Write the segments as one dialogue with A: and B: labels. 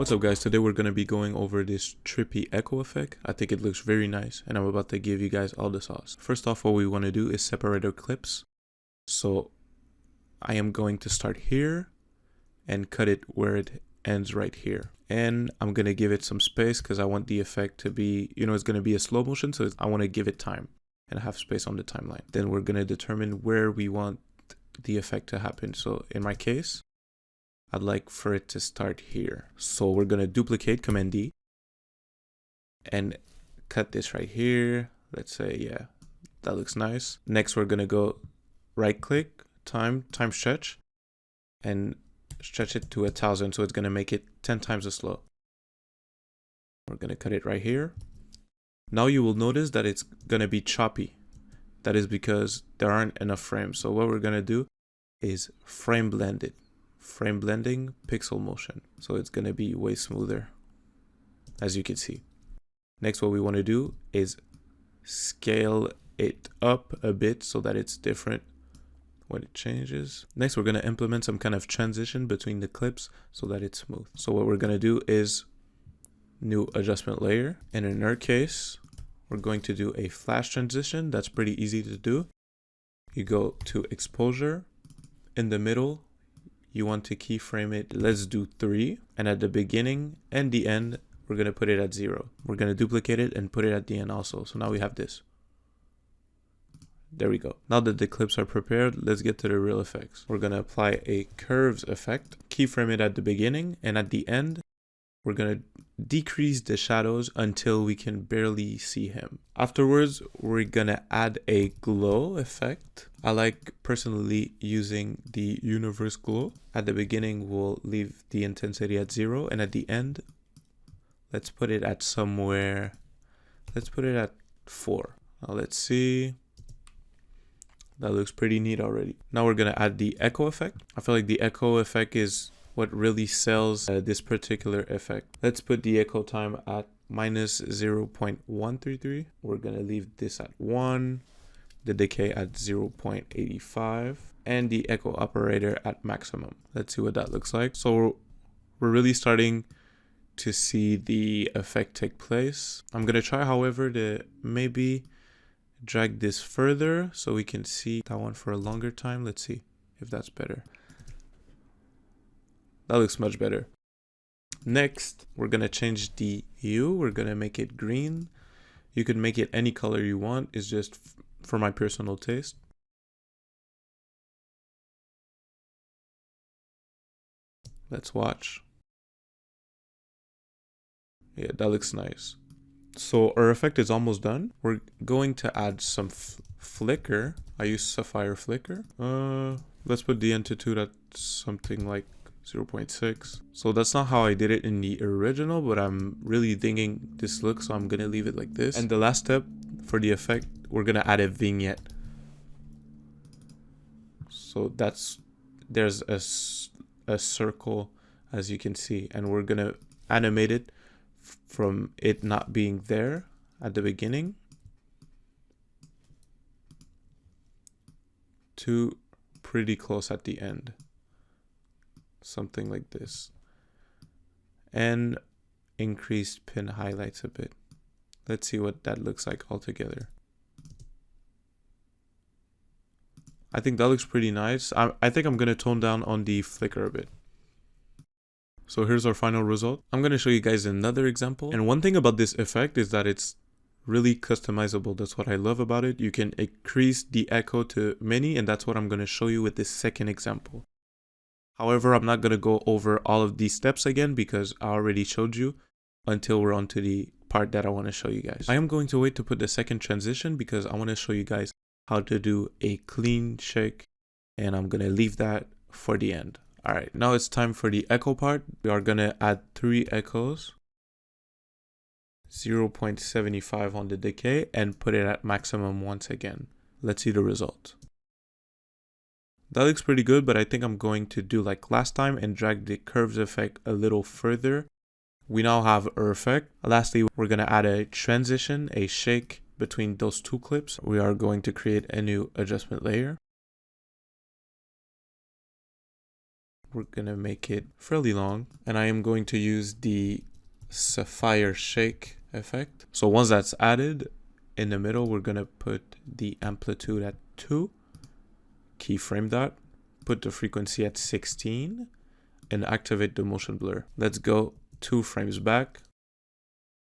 A: What's up guys, today we're going to be going over this trippy echo effect. I think it looks very nice and I'm about to give you guys all the sauce. First off, what we want to do is separate our clips. So I am going to start here and cut it where it ends right here. And I'm going to give it some space because I want the effect to be, it's going to be a slow motion, so I want to give it time and have space on the timeline. Then we're going to determine where we want the effect to happen. So in my case, I'd like for it to start here. So we're going to duplicate, Command D, and cut this right here. Let's say, yeah, that looks nice. Next, we're going to go right click, time stretch, and stretch it to 1000. So it's going to make it 10 times as slow. We're going to cut it right here. Now you will notice that it's going to be choppy. That is because there aren't enough frames. So what we're going to do is frame blend it. Frame blending, pixel motion. So it's going to be way smoother, as you can see. Next, what we want to do is scale it up a bit so that it's different when it changes. Next, we're going to implement some kind of transition between the clips so that it's smooth. So what we're going to do is new adjustment layer. And in our case, we're going to do a flash transition. That's pretty easy to do. You go to exposure. In the middle, you want to keyframe it. Let's do 3. And at the beginning and the end, we're going to put it at 0. We're going to duplicate it and put it at the end also. So now we have this. There we go. Now that the clips are prepared, let's get to the real effects. We're going to apply a curves effect, keyframe it at the beginning, and at the end, we're going to decrease the shadows until we can barely see him. Afterwards, we're going to add a glow effect. I like personally using the universe glow. At the beginning, we'll leave the intensity at 0. And at the end, let's put it at somewhere. Let's put it at 4. Now let's see. That looks pretty neat already. Now we're going to add the echo effect. I feel like the echo effect is what really sells this particular effect. Let's put the echo time at minus 0.133. We're going to leave this at 1, the decay at 0.85, and the echo operator at maximum. Let's see what that looks like. So we're really starting to see the effect take place. I'm going to try, however, to maybe drag this further so we can see that one for a longer time. Let's see if that's better. That looks much better. Next, we're going to change the hue. We're going to make it green. You can make it any color you want. It's just for my personal taste. Let's watch. Yeah, that looks nice. So our effect is almost done. We're going to add some flicker. I use Sapphire Flicker. Let's put the amplitude at something like 0.6. So that's not how I did it in the original, but I'm really thinking this look, so I'm gonna leave it like this. And the last step for the effect, we're gonna add a vignette. So there's a circle, as you can see, and we're gonna animate it from it not being there at the beginning to pretty close at the end. Something like this, and increase pin highlights a bit. Let's see what that looks like altogether. I think that looks pretty nice. I think I'm going to tone down on the flicker a bit. So here's our final result. I'm going to show you guys another example. And one thing about this effect is that it's really customizable. That's what I love about it. You can increase the echo to many, and that's what I'm going to show you with this second example. However, I'm not going to go over all of these steps again because I already showed you until we're on to the part that I want to show you guys. I am going to wait to put the second transition because I want to show you guys how to do a clean shake, and I'm going to leave that for the end. All right, now it's time for the echo part. We are going to add 3 echoes, 0.75 on the decay, and put it at maximum once again. Let's see the result. That looks pretty good, but I think I'm going to do like last time and drag the curves effect a little further. We now have our effect. Lastly, we're going to add a transition, a shake between those 2 clips. We are going to create a new adjustment layer. we're gonna make it fairly long, and I am going to use the sapphire shake effect. So once that's added, in the middle we're gonna put the amplitude at 2, keyframe that, put the frequency at 16, and activate the motion blur. Let's go 2 frames back,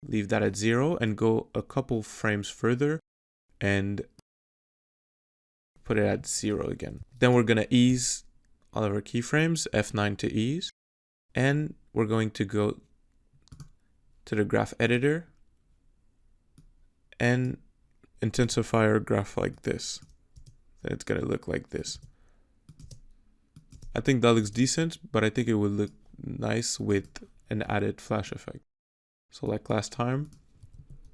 A: leave that at 0, and go a couple frames further and put it at 0 again. Then we're gonna ease all of our keyframes, F9 to ease, and we're going to go to the graph editor and intensify our graph like this. Then it's gonna look like this. I think that looks decent, but I think it would look nice with an added flash effect. So like last time,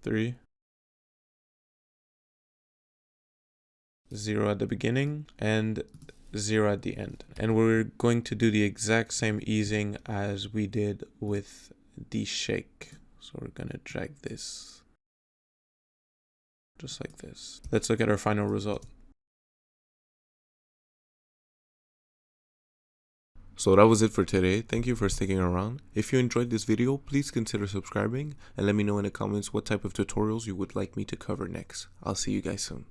A: 3, 0 at the beginning, and 0 at the end. And we're going to do the exact same easing as we did with the shake. So we're gonna drag this just like this. Let's look at our final result. So that was it for today. Thank you for sticking around. If you enjoyed this video, please consider subscribing and let me know in the comments what type of tutorials you would like me to cover next. I'll see you guys soon.